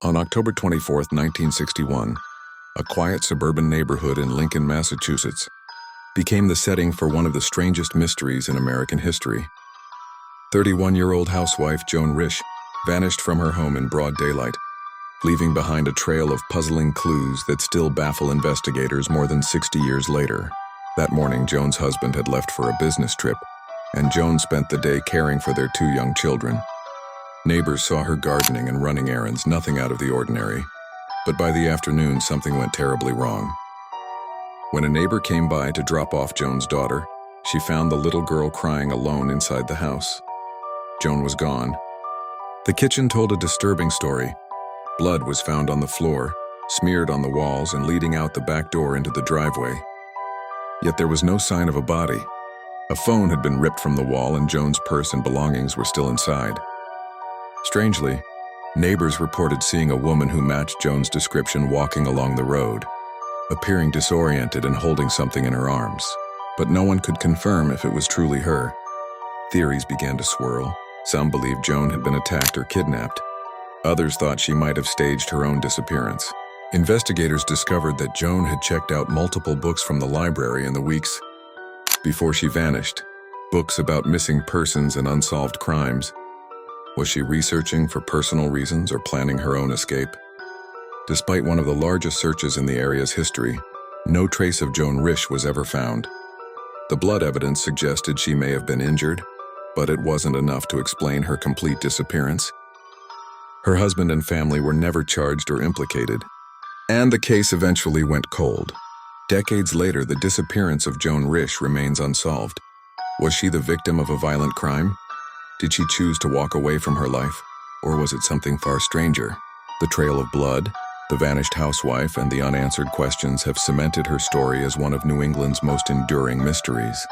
On October 24, 1961, a quiet suburban neighborhood in Lincoln, Massachusetts, became the setting for one of the strangest mysteries in American history. 31-year-old housewife Joan Risch vanished from her home in broad daylight, leaving behind a trail of puzzling clues that still baffle investigators more than 60 years later. That morning, Joan's husband had left for a business trip, and Joan spent the day caring for their 2 young children. Neighbors saw her gardening and running errands, nothing out of the ordinary. But by the afternoon, something went terribly wrong. When a neighbor came by to drop off Joan's daughter, she found the little girl crying alone inside the house. Joan was gone. The kitchen told a disturbing story. Blood was found on the floor, smeared on the walls and leading out the back door into the driveway. Yet there was no sign of a body. A phone had been ripped from the wall and Joan's purse and belongings were still inside. Strangely, neighbors reported seeing a woman who matched Joan's description walking along the road, appearing disoriented and holding something in her arms. But no one could confirm if it was truly her. Theories began to swirl. Some believed Joan had been attacked or kidnapped. Others thought she might have staged her own disappearance. Investigators discovered that Joan had checked out multiple books from the library in the weeks before she vanished. Books about missing persons and unsolved crimes. Was she researching for personal reasons or planning her own escape? Despite one of the largest searches in the area's history, no trace of Joan Risch was ever found. The blood evidence suggested she may have been injured, but it wasn't enough to explain her complete disappearance. Her husband and family were never charged or implicated, and the case eventually went cold. Decades later, the disappearance of Joan Risch remains unsolved. Was she the victim of a violent crime? Did she choose to walk away from her life, or was it something far stranger? The trail of blood, the vanished housewife, and the unanswered questions have cemented her story as one of New England's most enduring mysteries.